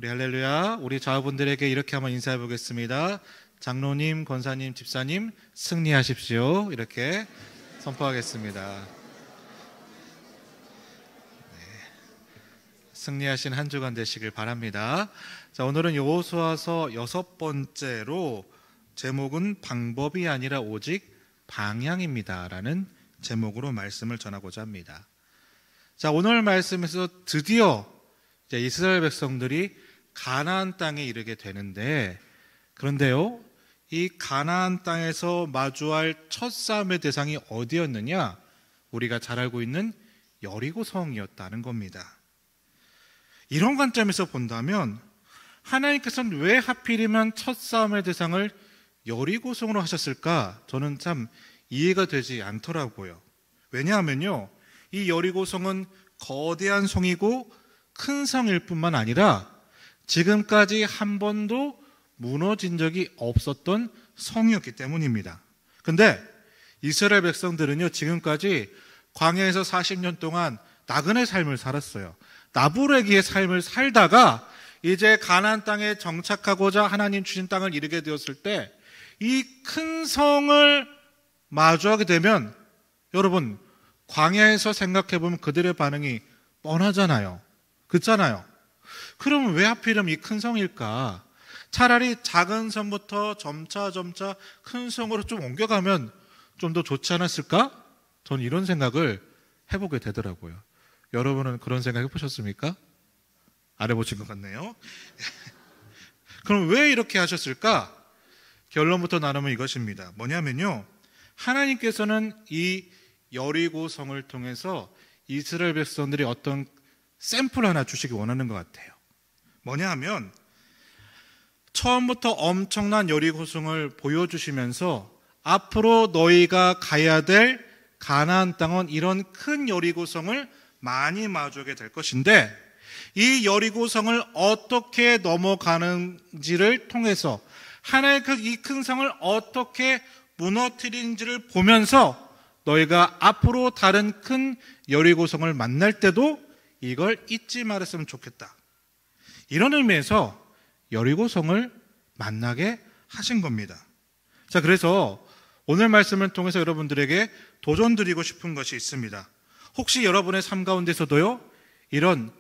우리 할렐루야, 우리 자녀분들에게 이렇게 한번 인사해 보겠습니다. 장로님, 권사님, 집사님 승리하십시오. 이렇게 선포하겠습니다. 승리하신 한 주간 되시길 바랍니다. 자, 오늘은 여호수아서 6번째로 제목은 방법이 아니라 오직 방향입니다 라는 제목으로 말씀을 전하고자 합니다. 자, 오늘 말씀에서 드디어 이스라엘 백성들이 가나안 땅에 이르게 되는데, 그런데요, 이 가나안 땅에서 마주할 첫 싸움의 대상이 어디였느냐? 우리가 잘 알고 있는 여리고성이었다는 겁니다. 이런 관점에서 본다면 하나님께서는 왜 하필이면 첫 싸움의 대상을 여리고성으로 하셨을까? 저는 참 이해가 되지 않더라고요. 왜냐하면요, 이 여리고성은 거대한 성이고 큰 성일 뿐만 아니라 지금까지 한 번도 무너진 적이 없었던 성이었기 때문입니다. 근데 이스라엘 백성들은요, 지금까지 광야에서 40년 동안 나그네 삶을 살았어요. 나부레기의 삶을 살다가 이제 가나안 땅에 정착하고자 하나님 주신 땅을 이루게 되었을 때 이 큰 성을 마주하게 되면, 여러분, 광야에서 생각해보면 그들의 반응이 뻔하잖아요. 그렇잖아요. 그러면 왜 하필이면 이 큰 성일까? 차라리 작은 성부터 점차 큰 성으로 좀 옮겨가면 좀 더 좋지 않았을까? 저는 이런 생각을 해보게 되더라고요. 여러분은 그런 생각 해보셨습니까? 안 해보신 것 같네요. 그럼 왜 이렇게 하셨을까? 결론부터 나누면 이것입니다. 뭐냐면요, 하나님께서는 이 여리고성을 통해서 이스라엘 백성들이 어떤 샘플 하나 주시기 원하는 것 같아요. 뭐냐 하면, 처음부터 엄청난 여리고성을 보여주시면서 앞으로 너희가 가야 될 가나안 땅은 이런 큰 여리고성을 많이 마주하게 될 것인데, 이 여리고성을 어떻게 넘어가는지를 통해서 하나의 이 큰 성을 어떻게 무너뜨리는지를 보면서 너희가 앞으로 다른 큰 여리고성을 만날 때도 이걸 잊지 말았으면 좋겠다. 이런 의미에서 여리고성을 만나게 하신 겁니다. 자, 그래서 오늘 말씀을 통해서 여러분들에게 도전드리고 싶은 것이 있습니다. 혹시 여러분의 삶 가운데서도요, 이런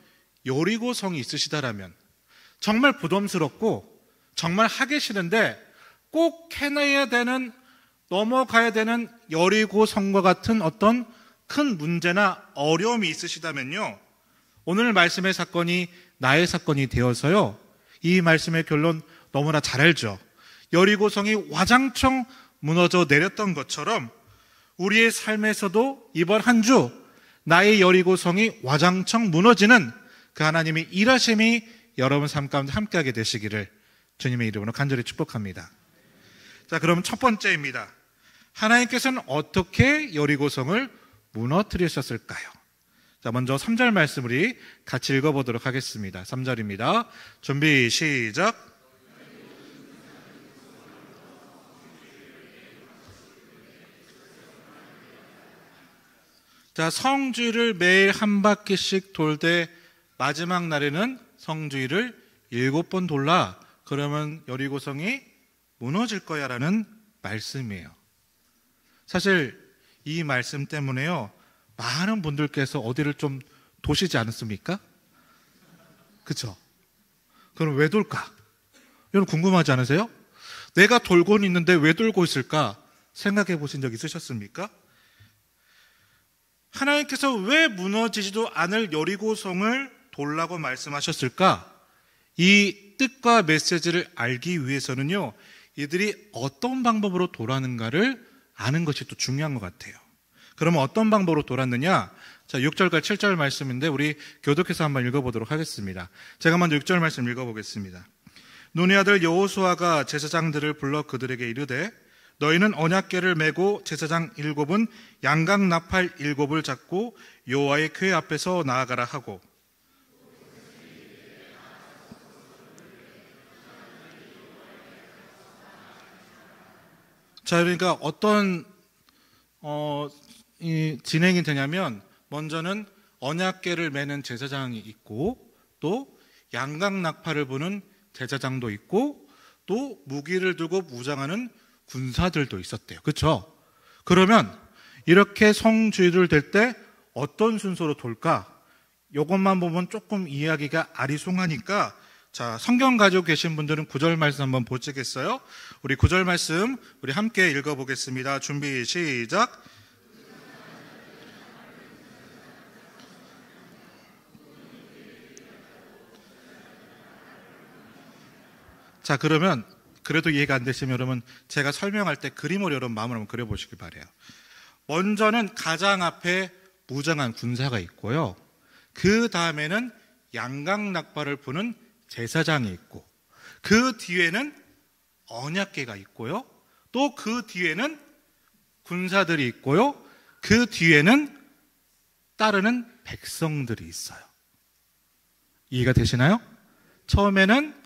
여리고성이 있으시다라면, 정말 부담스럽고 정말 하기 싫은데 꼭 해내야 되는, 넘어가야 되는 여리고성과 같은 어떤 큰 문제나 어려움이 있으시다면요, 오늘 말씀의 사건이 나의 사건이 되어서요, 이 말씀의 결론 너무나 잘 알죠. 여리고성이 와장창 무너져 내렸던 것처럼 우리의 삶에서도 이번 한 주 나의 여리고성이 와장창 무너지는 그 하나님의 일하심이 여러분 삶 가운데 함께하게 되시기를 주님의 이름으로 간절히 축복합니다. 자, 그럼 첫 번째입니다. 하나님께서는 어떻게 여리고성을 무너뜨리셨을까요? 자, 먼저 3절 말씀 우리 같이 읽어보도록 하겠습니다. 3절입니다. 준비, 시작. 자, 성주를 매일 한 바퀴씩 돌되 마지막 날에는 성주를 7번 돌라. 그러면 여리고성이 무너질 거야 라는 말씀이에요. 사실 이 말씀 때문에요, 많은 분들께서 어디를 좀 도시지 않습니까? 그렇죠? 그럼 왜 돌까? 여러분 궁금하지 않으세요? 내가 돌고는 있는데 왜 돌고 있을까? 생각해 보신 적 있으셨습니까? 하나님께서 왜 무너지지도 않을 여리고성을 돌라고 말씀하셨을까? 이 뜻과 메시지를 알기 위해서는요, 이들이 어떤 방법으로 돌았는가를 아는 것이 또 중요한 것 같아요. 그러면 어떤 방법으로 돌았느냐? 자, 6절과 7절 말씀인데 우리 교독해서 한번 읽어보도록 하겠습니다. 제가 먼저 6절 말씀 읽어보겠습니다. 눈의 아들 여호수아가 제사장들을 불러 그들에게 이르되 너희는 언약궤를 메고 제사장 7은 양각 나팔 7을 잡고 여호와의 궤 앞에서 나아가라 하고, 자, 그러니까 어떤 이 진행이 되냐면, 먼저는 언약궤를 메는 제사장이 있고 또 양강낙파를 부는 제사장도 있고 또 무기를 들고 무장하는 군사들도 있었대요. 그렇죠? 그러면 이렇게 성주의를 될 때 어떤 순서로 돌까? 이것만 보면 조금 이해하기가 아리송하니까 자, 성경 가지고 계신 분들은 9절 말씀 한번 보시겠어요? 우리 9절 말씀 우리 함께 읽어보겠습니다. 준비 시작. 자, 그러면 그래도 이해가 안 되시면 여러분 제가 설명할 때 그림으로 여러분 마음을 한번 그려보시길 바래요. 먼저는 가장 앞에 무장한 군사가 있고요. 그 다음에는 양강낙파를 부는 제사장이 있고 그 뒤에는 언약궤가 있고요. 또 그 뒤에는 군사들이 있고요. 그 뒤에는 따르는 백성들이 있어요. 이해가 되시나요? 처음에는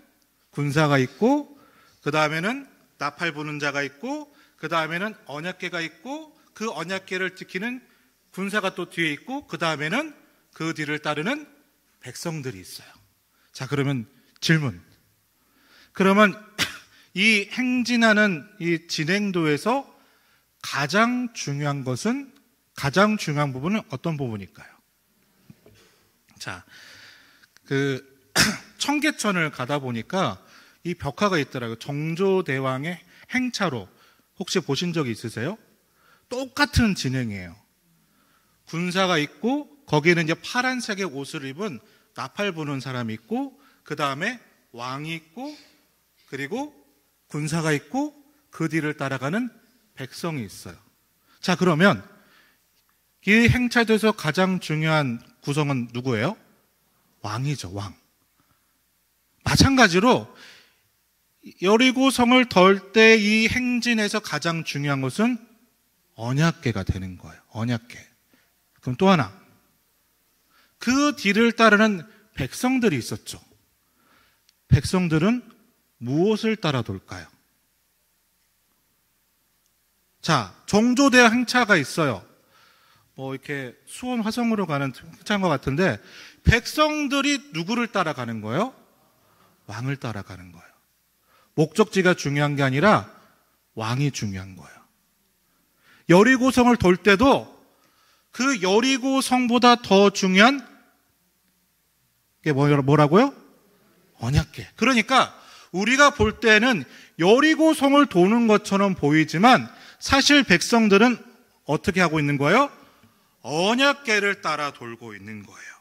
군사가 있고 그 다음에는 나팔 부는 자가 있고 그 다음에는 언약궤가 있고 그 언약궤를 지키는 군사가 또 뒤에 있고 그 다음에는 그 뒤를 따르는 백성들이 있어요. 자, 그러면 질문. 그러면 이 행진하는 이 진행도에서 가장 중요한 부분은 어떤 부분일까요? 자, 청계천을 가다 보니까 이 벽화가 있더라고요. 정조대왕의 행차로. 혹시 보신 적이 있으세요? 똑같은 진행이에요. 군사가 있고 거기에는 이제 파란색의 옷을 입은 나팔 부는 사람이 있고 그 다음에 왕이 있고 그리고 군사가 있고 그 뒤를 따라가는 백성이 있어요. 자, 그러면 이 행차도에서 가장 중요한 구성은 누구예요? 왕이죠, 왕. 마찬가지로 여리고성을 덜 때 이 행진에서 가장 중요한 것은 언약궤가 되는 거예요. 언약궤. 그럼 또 하나. 그 뒤를 따르는 백성들이 있었죠. 백성들은 무엇을 따라 돌까요? 자, 정조대왕 행차가 있어요. 이렇게 수원 화성으로 가는 행차인 것 같은데 백성들이 누구를 따라가는 거예요? 왕을 따라가는 거예요. 목적지가 중요한 게 아니라 왕이 중요한 거예요. 여리고성을 돌 때도 그 여리고성보다 더 중요한 게 뭐라고요? 언약궤. 그러니까 우리가 볼 때는 여리고성을 도는 것처럼 보이지만 사실 백성들은 어떻게 하고 있는 거예요? 언약궤를 따라 돌고 있는 거예요.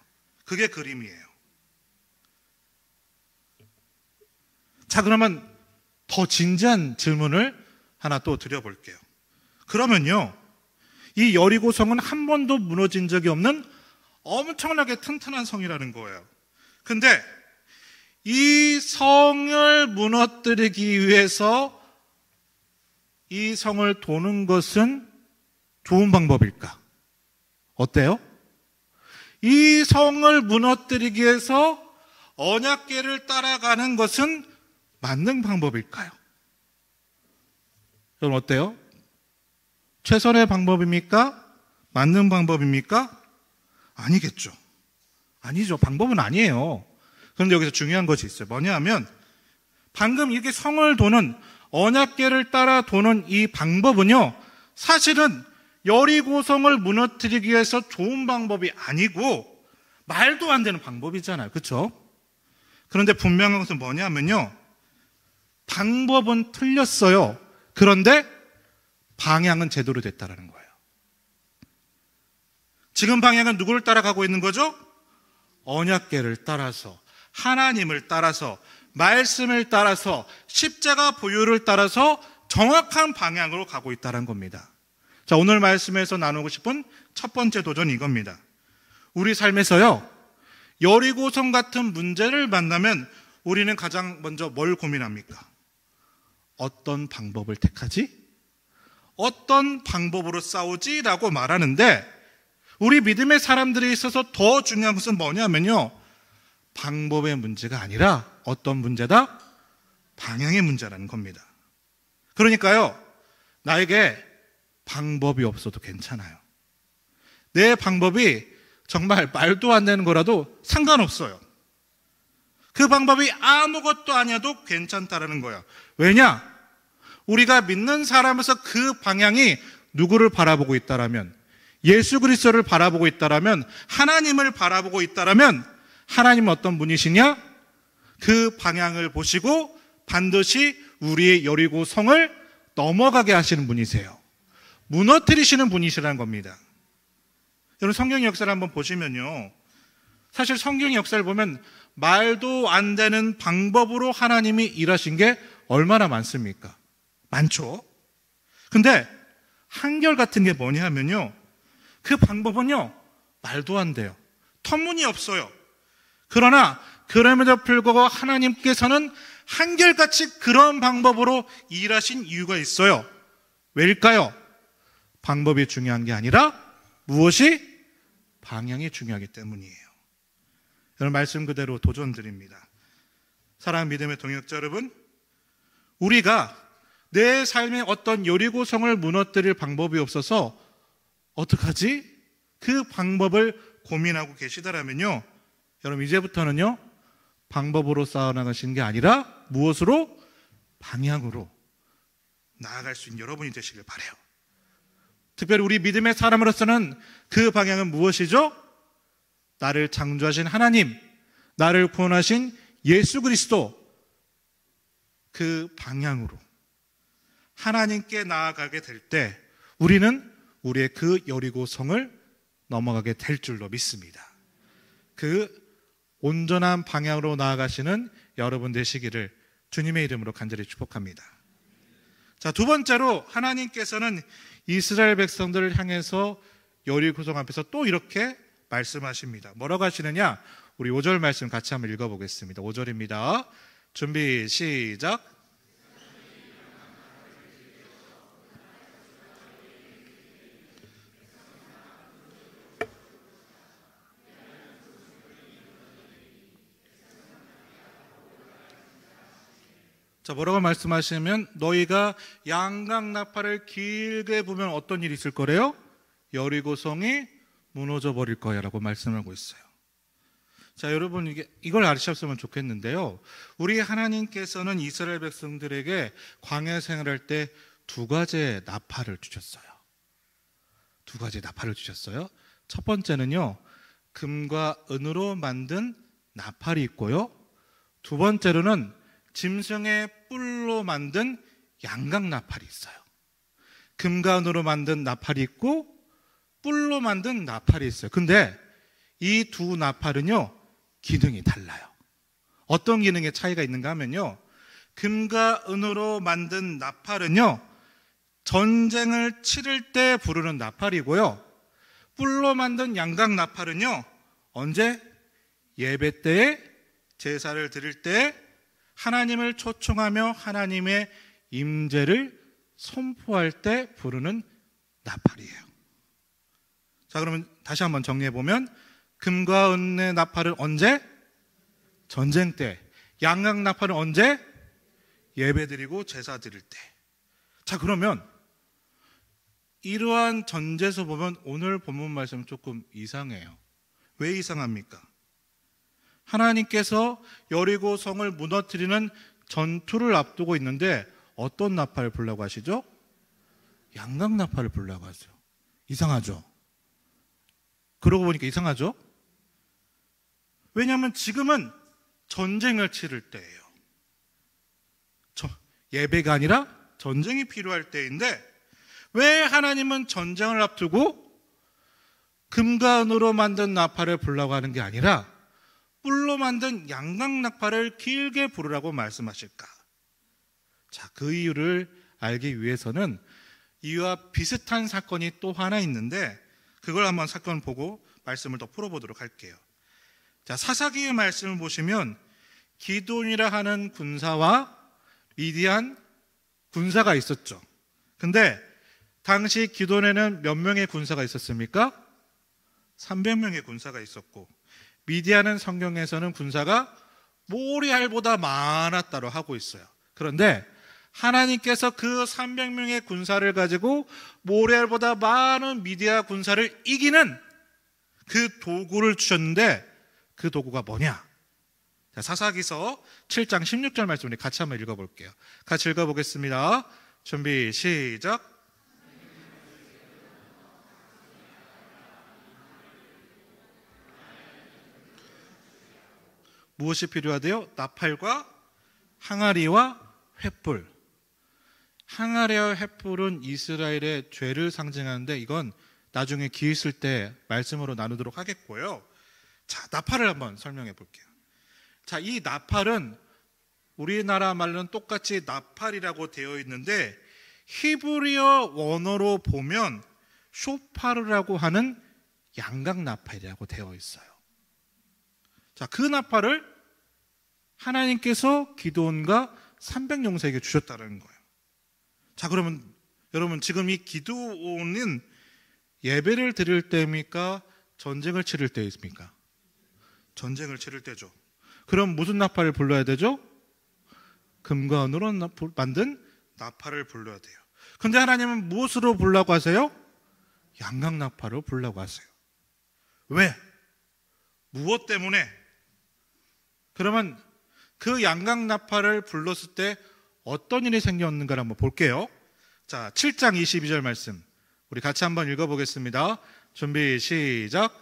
그게 그림이에요. 자, 그러면 더 진지한 질문을 하나 또 드려볼게요. 그러면요, 이 여리고성은 한 번도 무너진 적이 없는 엄청나게 튼튼한 성이라는 거예요. 근데 이 성을 무너뜨리기 위해서 이 성을 도는 것은 좋은 방법일까? 어때요? 이 성을 무너뜨리기 위해서 언약궤를 따라가는 것은 맞는 방법일까요? 여러분 어때요? 최선의 방법입니까? 맞는 방법입니까? 아니겠죠. 아니죠. 방법은 아니에요. 그런데 여기서 중요한 것이 있어요. 뭐냐 하면 방금 이렇게 성을 도는 언약궤를 따라 도는 이 방법은요, 사실은 여리고성을 무너뜨리기 위해서 좋은 방법이 아니고 말도 안 되는 방법이잖아요. 그렇죠? 그런데 분명한 것은 뭐냐 하면요, 방법은 틀렸어요. 그런데 방향은 제대로 됐다는 거예요. 지금 방향은 누구를 따라가고 있는 거죠? 언약궤를 따라서, 하나님을 따라서, 말씀을 따라서, 십자가 보혈을 따라서 정확한 방향으로 가고 있다는 겁니다. 자, 오늘 말씀에서 나누고 싶은 첫 번째 도전이 이겁니다. 우리 삶에서요, 여리고성 같은 문제를 만나면 우리는 가장 먼저 뭘 고민합니까? 어떤 방법을 택하지? 어떤 방법으로 싸우지? 라고 말하는데 우리 믿음의 사람들에 있어서 더 중요한 것은 뭐냐면요, 방법의 문제가 아니라 어떤 문제다? 방향의 문제라는 겁니다. 그러니까요, 나에게 방법이 없어도 괜찮아요. 내 방법이 정말 말도 안 되는 거라도 상관없어요. 그 방법이 아무것도 아니어도 괜찮다라는 거예요. 왜냐? 우리가 믿는 사람에서 그 방향이 누구를 바라보고 있다라면, 예수 그리스도를 바라보고 있다라면, 하나님을 바라보고 있다라면, 하나님은 어떤 분이시냐? 그 방향을 보시고 반드시 우리의 여리고 성을 넘어가게 하시는 분이세요. 무너뜨리시는 분이시라는 겁니다. 여러분, 성경 역사를 한번 보시면요, 사실 성경 역사를 보면 말도 안 되는 방법으로 하나님이 일하신 게 얼마나 많습니까? 많죠. 근데 한결같은 게 뭐냐 하면요, 그 방법은요 말도 안 돼요. 터무니없어요. 그러나 그럼에도 불구하고 하나님께서는 한결같이 그런 방법으로 일하신 이유가 있어요. 왜일까요? 방법이 중요한 게 아니라 무엇이? 방향이 중요하기 때문이에요. 여러분, 말씀 그대로 도전드립니다. 사랑하는 믿음의 동역자 여러분, 우리가 내 삶에 어떤 여리고성을 무너뜨릴 방법이 없어서 어떡하지? 그 방법을 고민하고 계시더라면요, 여러분, 이제부터는요 방법으로 쌓아나가시는 게 아니라 무엇으로? 방향으로 나아갈 수 있는 여러분이 되시길 바라요. 특별히 우리 믿음의 사람으로서는 그 방향은 무엇이죠? 나를 창조하신 하나님, 나를 구원하신 예수 그리스도, 그 방향으로 하나님께 나아가게 될 때 우리는 우리의 그 여리고성을 넘어가게 될 줄로 믿습니다. 그 온전한 방향으로 나아가시는 여러분 되시기를 주님의 이름으로 간절히 축복합니다. 자, 두 번째로 하나님께서는 이스라엘 백성들을 향해서 여리고성 앞에서 또 이렇게 말씀하십니다. 뭐라고 하시느냐? 우리 5절 말씀 같이 한번 읽어보겠습니다. 5절입니다. 준비 시작. 자, 뭐라고 말씀하시면 너희가 양강나팔을 길게 부면 어떤 일이 있을 거래요? 여리고성이 무너져 버릴 거야 라고 말씀하고 있어요. 자, 여러분, 이걸 아셨으면 좋겠는데요, 우리 하나님께서는 이스라엘 백성들에게 광야 생활할 때 두 가지의 나팔을 주셨어요. 두 가지의 나팔을 주셨어요. 첫 번째는요, 금과 은으로 만든 나팔이 있고요, 두 번째로는 짐승의 뿔로 만든 양강나팔이 있어요. 금과 은으로 만든 나팔이 있고 뿔로 만든 나팔이 있어요. 근데 이 두 나팔은요 기능이 달라요. 어떤 기능의 차이가 있는가 하면요, 금과 은으로 만든 나팔은요 전쟁을 치를 때 부르는 나팔이고요, 뿔로 만든 양강나팔은요 언제? 예배 때에, 제사를 드릴 때 하나님을 초청하며 하나님의 임재를 선포할 때 부르는 나팔이에요. 자, 그러면 다시 한번 정리해보면 금과 은의 나팔은 언제? 전쟁 때. 양강나팔은 언제? 예배 드리고 제사 드릴 때. 자, 그러면 이러한 전제에서 보면 오늘 본문 말씀은 조금 이상해요. 왜 이상합니까? 하나님께서 여리고 성을 무너뜨리는 전투를 앞두고 있는데 어떤 나팔을 불라고 하시죠? 양강나팔을 불라고 하죠. 이상하죠? 그러고 보니까 이상하죠? 왜냐하면 지금은 전쟁을 치를 때예요. 예배가 아니라 전쟁이 필요할 때인데 왜 하나님은 전쟁을 앞두고 금과 은으로 만든 나팔을 불라고 하는 게 아니라 뿔로 만든 양강나팔을 길게 부르라고 말씀하실까? 자, 그 이유를 알기 위해서는 이와 비슷한 사건이 또 하나 있는데 그걸 한번 사건 보고 말씀을 더 풀어보도록 할게요. 자, 사사기의 말씀을 보시면 기드온이라 하는 군사와 미디안 군사가 있었죠. 근데 당시 기드온에는 몇 명의 군사가 있었습니까? 300명의 군사가 있었고, 미디안은 성경에서는 군사가 모리알보다 많았다고 하고 있어요. 그런데 하나님께서 그 300명의 군사를 가지고 모리알보다 많은 미디안 군사를 이기는 그 도구를 주셨는데 그 도구가 뭐냐? 자, 사사기서 7장 16절 말씀 우리 같이 한번 읽어볼게요. 같이 읽어보겠습니다. 준비 시작. 무엇이 필요하대요? 나팔과 항아리와 횃불. 항아리와 횃불은 이스라엘의 죄를 상징하는데 이건 나중에 기 있을 때 말씀으로 나누도록 하겠고요. 자, 나팔을 한번 설명해 볼게요. 자, 이 나팔은 우리나라 말로는 똑같이 나팔이라고 되어 있는데 히브리어 원어로 보면 쇼파르라고 하는 양각 나팔이라고 되어 있어요. 자, 그 나팔을 하나님께서 기드온과 300용사에게 주셨다는 거예요. 자, 그러면 여러분 지금 이 기드온은 예배를 드릴 때입니까? 전쟁을 치를 때입니까? 전쟁을 치를 때죠. 그럼 무슨 나팔을 불러야 되죠? 금과 은으로 만든 나팔을 불러야 돼요. 근데 하나님은 무엇으로 불라고 하세요? 양각 나팔로 불라고 하세요. 왜? 무엇 때문에? 그러면 그 양각 나팔을 불렀을 때 어떤 일이 생겼는가를 한번 볼게요. 자, 7장 22절 말씀 우리 같이 한번 읽어보겠습니다. 준비 시작.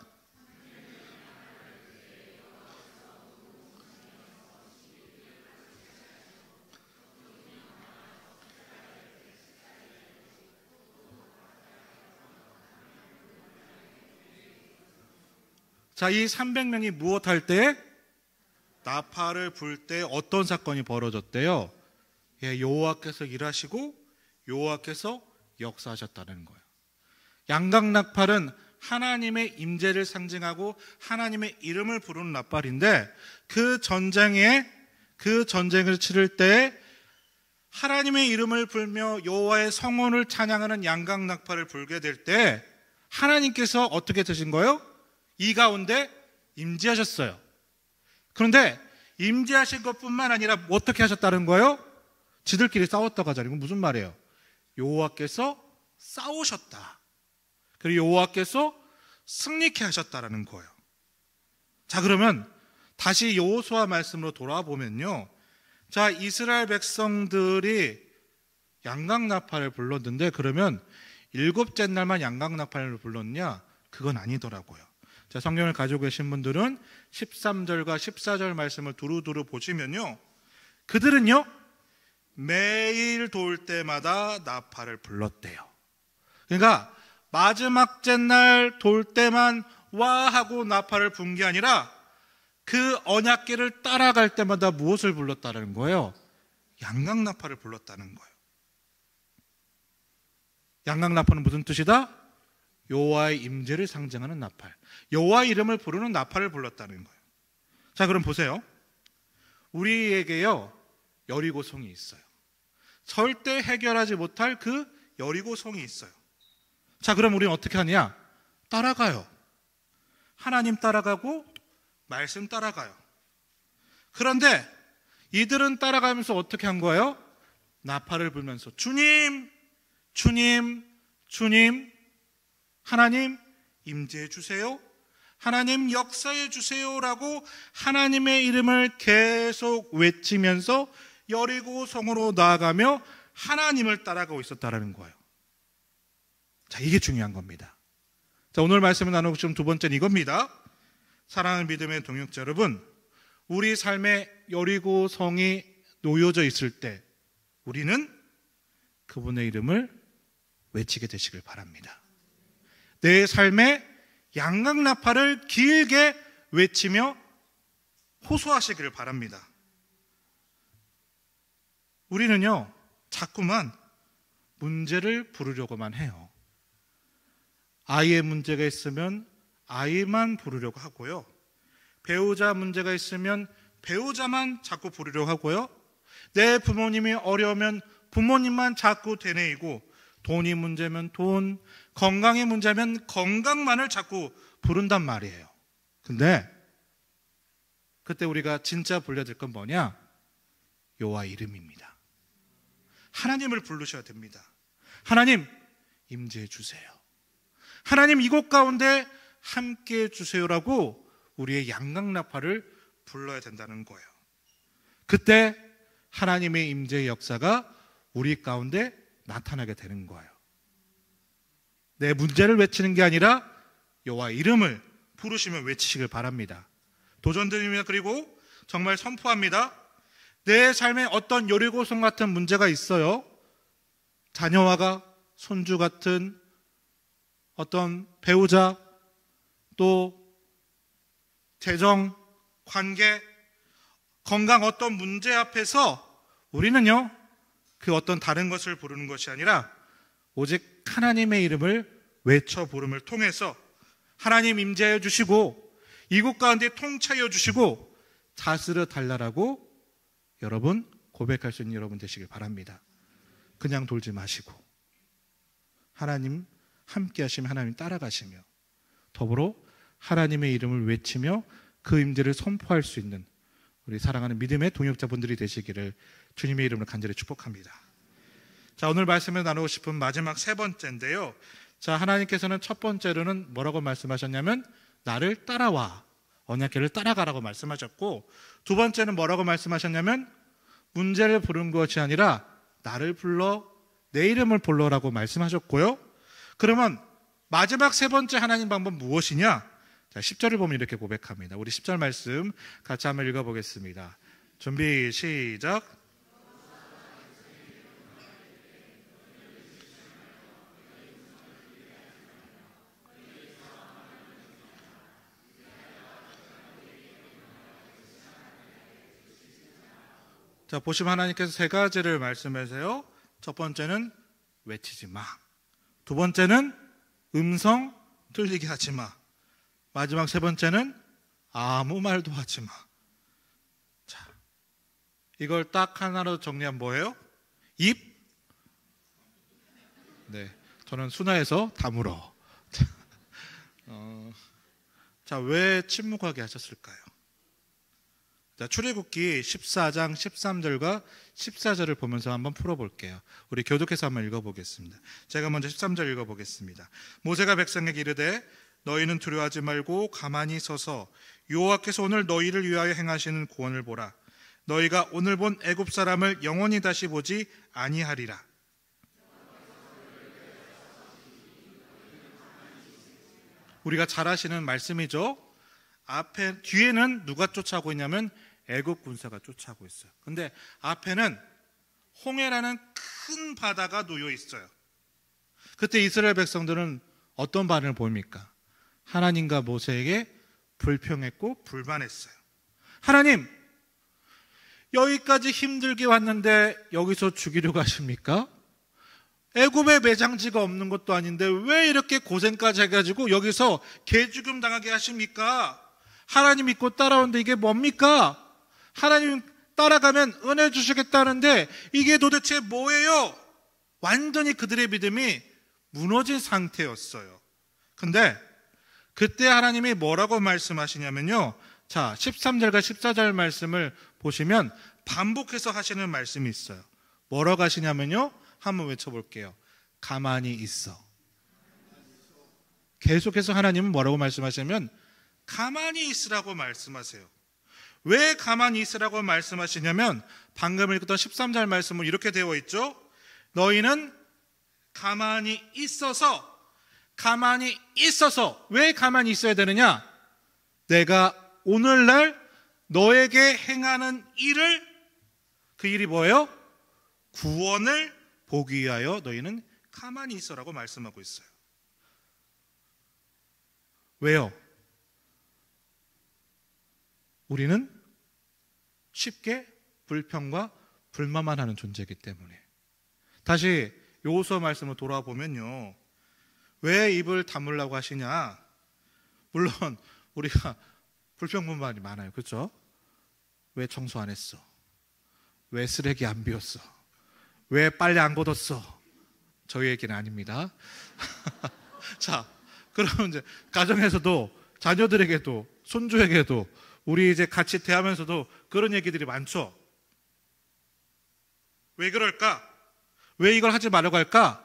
자, 이 300명이 무엇 할 때? 나팔을 불 때 어떤 사건이 벌어졌대요? 예, 여호와께서 일하시고 여호와께서 역사하셨다는 거예요. 양각 나팔은 하나님의 임재를 상징하고 하나님의 이름을 부르는 나팔인데 그 전쟁을 치를 때 하나님의 이름을 불며 여호와의 성원을 찬양하는 양각 나팔을 불게 될 때 하나님께서 어떻게 되신 거예요? 이 가운데 임재하셨어요. 그런데 임재하신 것뿐만 아니라 어떻게 하셨다는 거예요? 지들끼리 싸웠다고 하잖아요. 이건 무슨 말이에요? 여호와께서 싸우셨다. 그리고 여호와께서 승리케 하셨다라는 거예요. 자, 그러면 다시 여호수아 말씀으로 돌아보면요. 자, 이스라엘 백성들이 양각 나팔을 불렀는데 그러면 일곱째 날만 양각 나팔을 불렀냐? 그건 아니더라고요. 자, 성경을 가지고 계신 분들은 13절과 14절 말씀을 두루두루 보시면요. 그들은요. 매일 돌 때마다 나팔을 불렀대요. 그러니까 마지막째 날 돌 때만 와 하고 나팔을 분 게 아니라 그 언약궤를 따라갈 때마다 무엇을 불렀다는 거예요? 양각 나팔을 불렀다는 거예요. 양각 나팔은 무슨 뜻이다? 여호와의 임재를 상징하는 나팔, 여호와의 이름을 부르는 나팔을 불렀다는 거예요. 자, 그럼 보세요. 우리에게요 여리고성이 있어요. 절대 해결하지 못할 그 여리고성이 있어요. 자, 그럼 우리는 어떻게 하냐? 따라가요. 하나님 따라가고 말씀 따라가요. 그런데 이들은 따라가면서 어떻게 한 거예요? 나팔을 불면서 주님, 주님, 주님, 하나님 임재해 주세요, 하나님 역사해 주세요라고 하나님의 이름을 계속 외치면서 여리고성으로 나아가며 하나님을 따라가고 있었다라는 거예요. 자, 이게 중요한 겁니다. 자, 오늘 말씀을 나누고 싶은 두 번째는 이겁니다. 사랑하는 믿음의 동역자 여러분, 우리 삶에 여리고성이 놓여져 있을 때 우리는 그분의 이름을 외치게 되시길 바랍니다. 내 삶에 양각 나팔을 길게 외치며 호소하시기를 바랍니다. 우리는요 자꾸만 문제를 부르려고만 해요. 아이의 문제가 있으면 아이만 부르려고 하고요, 배우자 문제가 있으면 배우자만 자꾸 부르려고 하고요, 내 부모님이 어려우면 부모님만 자꾸 되뇌이고, 돈이 문제면 돈, 건강이 문제면 건강만을 자꾸 부른단 말이에요. 근데 그때 우리가 진짜 불러야 될 건 뭐냐? 여호와 이름입니다. 하나님을 부르셔야 됩니다. 하나님 임재해 주세요, 하나님 이곳 가운데 함께해 주세요라고 우리의 양각 나팔을 불러야 된다는 거예요. 그때 하나님의 임재의 역사가 우리 가운데 나타나게 되는 거예요. 내 문제를 외치는 게 아니라 여호와 이름을 부르시며 외치시길 바랍니다. 도전드립니다. 그리고 정말 선포합니다. 내 삶에 어떤 요리고성 같은 문제가 있어요. 자녀와가 손주 같은 어떤 배우자, 또 재정, 관계, 건강 어떤 문제 앞에서 우리는요, 그 어떤 다른 것을 부르는 것이 아니라 오직 하나님의 이름을 외쳐 부름을 통해서 하나님 임재하여 주시고 이곳 가운데 통차여 주시고 다스려 달라라고 여러분 고백할 수 있는 여러분 되시길 바랍니다. 그냥 돌지 마시고 하나님 함께 하시며 하나님 따라가시며 더불어 하나님의 이름을 외치며 그 임재를 선포할 수 있는 우리 사랑하는 믿음의 동역자분들이 되시기를 주님의 이름으로 간절히 축복합니다. 자, 오늘 말씀을 나누고 싶은 마지막 세 번째인데요. 자, 하나님께서는 첫 번째로는 뭐라고 말씀하셨냐면 나를 따라와, 언약궤를 따라가라고 말씀하셨고, 두 번째는 뭐라고 말씀하셨냐면 문제를 부른 것이 아니라 나를 불러 내 이름을 불러라고 말씀하셨고요. 그러면 마지막 세 번째 하나님 방법 무엇이냐? 자, 10절을 보면 이렇게 고백합니다. 우리 10절 말씀 같이 한번 읽어보겠습니다. 준비 시작. 자, 보시면 하나님께서 세 가지를 말씀하세요. 첫 번째는 외치지 마. 두 번째는 음성 들리게 하지 마. 마지막 세 번째는 아무 말도 하지 마. 자, 이걸 딱 하나로 정리하면 뭐예요? 입? 네, 저는 순화해서 다물어. 자, 왜 침묵하게 하셨을까요? 자, 출애굽기 14장 13절과 14절을 보면서 한번 풀어볼게요. 우리 교독해서 한번 읽어보겠습니다. 제가 먼저 13절 읽어보겠습니다. 모세가 백성에게 이르되 너희는 두려워하지 말고 가만히 서서 여호와께서 오늘 너희를 위하여 행하시는 구원을 보라. 너희가 오늘 본 애굽 사람을 영원히 다시 보지 아니하리라. 우리가 잘 아시는 말씀이죠. 뒤에는 누가 쫓아오고 있냐면 애굽 군사가 쫓아오고 있어요. 근데 앞에는 홍해라는 큰 바다가 놓여 있어요. 그때 이스라엘 백성들은 어떤 반응을 보입니까? 하나님과 모세에게 불평했고 불만했어요. 하나님, 여기까지 힘들게 왔는데 여기서 죽이려고 하십니까? 애굽에 매장지가 없는 것도 아닌데 왜 이렇게 고생까지 해가지고 여기서 개죽음 당하게 하십니까? 하나님 믿고 따라오는데 이게 뭡니까? 하나님 따라가면 은혜 주시겠다는데 이게 도대체 뭐예요? 완전히 그들의 믿음이 무너진 상태였어요. 근데 그때 하나님이 뭐라고 말씀하시냐면요, 자, 13절과 14절 말씀을 보시면 반복해서 하시는 말씀이 있어요. 뭐라고 하시냐면요, 한번 외쳐볼게요. 가만히 있어. 계속해서 하나님은 뭐라고 말씀하시냐면 가만히 있으라고 말씀하세요. 왜 가만히 있으라고 말씀하시냐면 방금 읽었던 13절 말씀은 이렇게 되어 있죠. 너희는 가만히 있어서 왜 가만히 있어야 되느냐? 내가 오늘날 너에게 행하는 일을, 그 일이 뭐예요? 구원을 보기 위하여 너희는 가만히 있어라고 말씀하고 있어요. 왜요? 우리는 쉽게 불평과 불만만 하는 존재이기 때문에. 다시 여호수아 말씀을 돌아보면요, 왜 입을 다물라고 하시냐? 물론 우리가 불평불만이 많아요. 그렇죠? 왜 청소 안 했어? 왜 쓰레기 안 비웠어? 왜 빨래 안 걷었어? 저희 얘기는 아닙니다. 자, 그럼 이제 가정에서도 자녀들에게도 손주에게도 우리 이제 같이 대하면서도 그런 얘기들이 많죠. 왜 그럴까? 왜 이걸 하지 말라고 할까?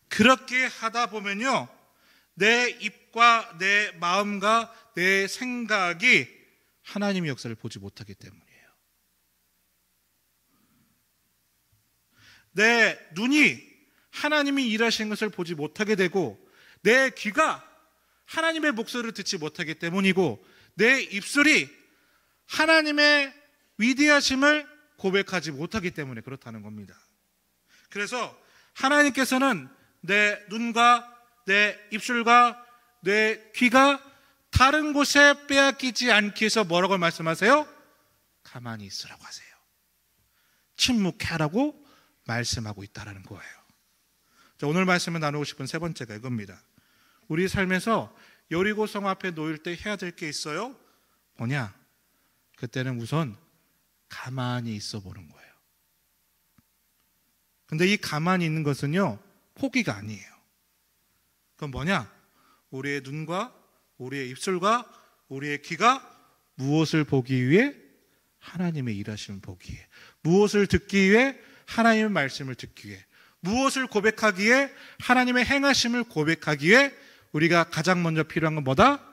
그렇게 하다 보면요, 내 입과 내 마음과 내 생각이 하나님의 역사를 보지 못하기 때문이에요. 내 눈이 하나님이 일하시는 것을 보지 못하게 되고, 내 귀가 하나님의 목소리를 듣지 못하기 때문이고, 내 입술이 하나님의 위대하심을 고백하지 못하기 때문에 그렇다는 겁니다. 그래서 하나님께서는 내 눈과 내 입술과 내 귀가 다른 곳에 빼앗기지 않기 위해서 뭐라고 말씀하세요? 가만히 있으라고 하세요. 침묵하라고 말씀하고 있다는 거예요. 자, 오늘 말씀을 나누고 싶은 세 번째가 이겁니다. 우리 삶에서 여리고성 앞에 놓일 때 해야 될 게 있어요. 뭐냐? 그때는 우선 가만히 있어 보는 거예요. 근데 이 가만히 있는 것은요, 포기가 아니에요. 그건 뭐냐? 우리의 눈과 우리의 입술과 우리의 귀가 무엇을 보기 위해? 하나님의 일하심을 보기 위해. 무엇을 듣기 위해? 하나님의 말씀을 듣기 위해. 무엇을 고백하기 위해? 하나님의 행하심을 고백하기 위해 우리가 가장 먼저 필요한 건 뭐다?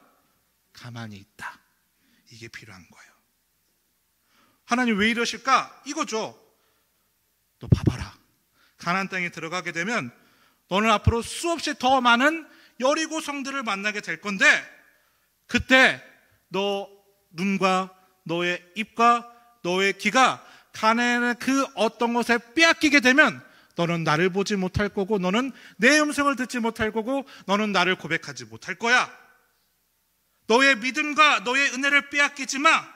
가만히 있다. 이게 필요한 거예요. 하나님 왜 이러실까? 이거죠. 너 봐봐라. 가나안 땅에 들어가게 되면 너는 앞으로 수없이 더 많은 여리고 성들을 만나게 될 건데, 그때 너 눈과 너의 입과 너의 귀가 가나안의 그 어떤 것에 빼앗기게 되면 너는 나를 보지 못할 거고, 너는 내 음성을 듣지 못할 거고, 너는 나를 고백하지 못할 거야. 너의 믿음과 너의 은혜를 빼앗기지 마.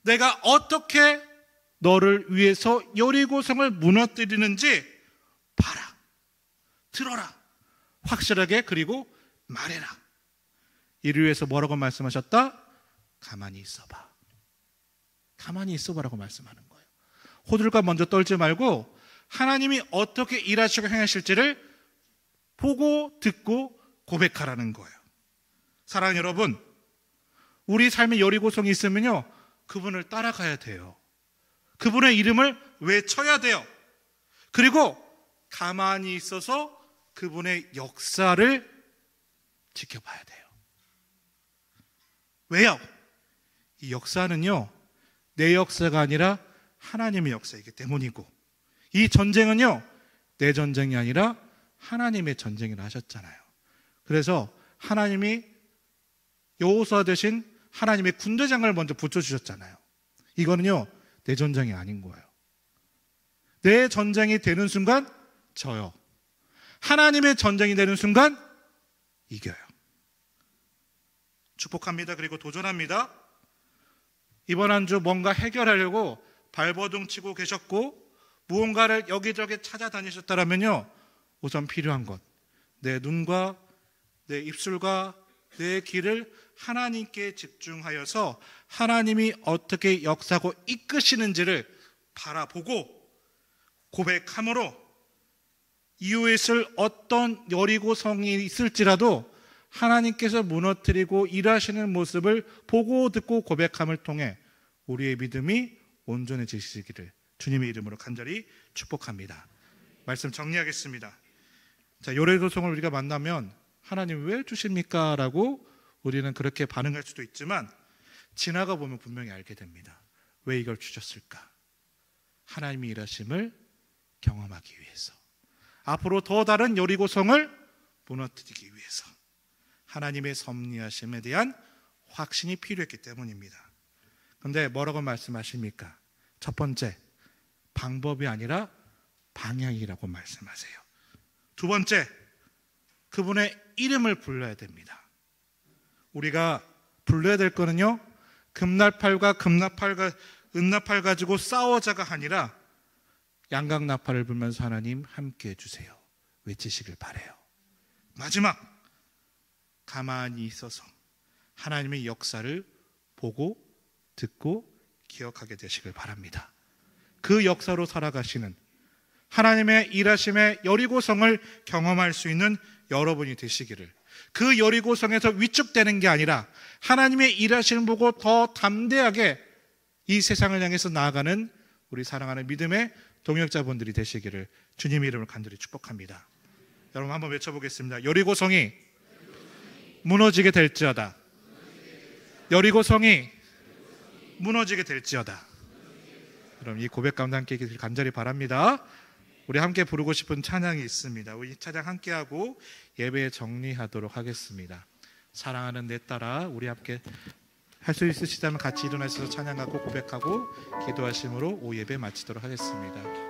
내가 어떻게 너를 위해서 여리고성을 무너뜨리는지 봐라, 들어라, 확실하게, 그리고 말해라. 이를 위해서 뭐라고 말씀하셨다? 가만히 있어봐. 가만히 있어봐라고 말씀하는 거예요. 호들갑 먼저 떨지 말고 하나님이 어떻게 일하시고 행하실지를 보고 듣고 고백하라는 거예요. 사랑하는 여러분, 우리 삶에 여리고성이 있으면요, 그분을 따라가야 돼요. 그분의 이름을 외쳐야 돼요. 그리고 가만히 있어서 그분의 역사를 지켜봐야 돼요. 왜요? 이 역사는요, 내 역사가 아니라 하나님의 역사이기 때문이고, 이 전쟁은요, 내 전쟁이 아니라 하나님의 전쟁이라 하셨잖아요. 그래서 하나님이 여호수아 대신 하나님의 군대장을 먼저 붙여주셨잖아요. 이거는요, 내 전쟁이 아닌 거예요. 내 전쟁이 되는 순간 져요. 하나님의 전쟁이 되는 순간 이겨요. 축복합니다. 그리고 도전합니다. 이번 한 주 뭔가 해결하려고 발버둥 치고 계셨고 무언가를 여기저기 찾아다니셨다면요, 우선 필요한 것, 내 눈과 내 입술과 내 귀를 하나님께 집중하여서 하나님이 어떻게 역사하고 이끄시는지를 바라보고 고백함으로 이후에 있을 어떤 여리고성이 있을지라도 하나님께서 무너뜨리고 일하시는 모습을 보고 듣고 고백함을 통해 우리의 믿음이 온전해지시기를 주님의 이름으로 간절히 축복합니다. 말씀 정리하겠습니다. 자, 여리고성을 우리가 만나면 하나님 왜 주십니까? 라고 우리는 그렇게 반응할 수도 있지만 지나가 보면 분명히 알게 됩니다. 왜 이걸 주셨을까? 하나님의 일하심을 경험하기 위해서, 앞으로 더 다른 여리고성을 무너뜨리기 위해서, 하나님의 섭리하심에 대한 확신이 필요했기 때문입니다. 그런데 뭐라고 말씀하십니까? 첫 번째, 방법이 아니라 방향이라고 말씀하세요. 두 번째, 그분의 이름을 불러야 됩니다. 우리가 불러야 될 거는요, 금나팔과 은나팔 가지고 싸워자가 아니라 양각나팔을 불면서 하나님 함께 해주세요 외치시길 바라요. 마지막, 가만히 있어서 하나님의 역사를 보고 듣고 기억하게 되시길 바랍니다. 그 역사로 살아가시는, 하나님의 일하심의 여리고성을 경험할 수 있는 여러분이 되시기를, 그 여리고성에서 위축되는 게 아니라 하나님의 일하심을 보고 더 담대하게 이 세상을 향해서 나아가는 우리 사랑하는 믿음의 동역자분들이 되시기를 주님의 이름으로 간절히 축복합니다. 여러분 한번 외쳐보겠습니다. 여리고성이 무너지게 될지어다. 여리고성이 무너지게 될지어다. 그럼 이 고백 가운데 함께 계시길 간절히 바랍니다. 우리 함께 부르고 싶은 찬양이 있습니다. 우리 찬양 함께하고 예배 정리하도록 하겠습니다. 사랑하는 내 딸아, 우리 함께 할 수 있으시다면 같이 일어나셔서 찬양하고 고백하고 기도하심으로 오예배 마치도록 하겠습니다.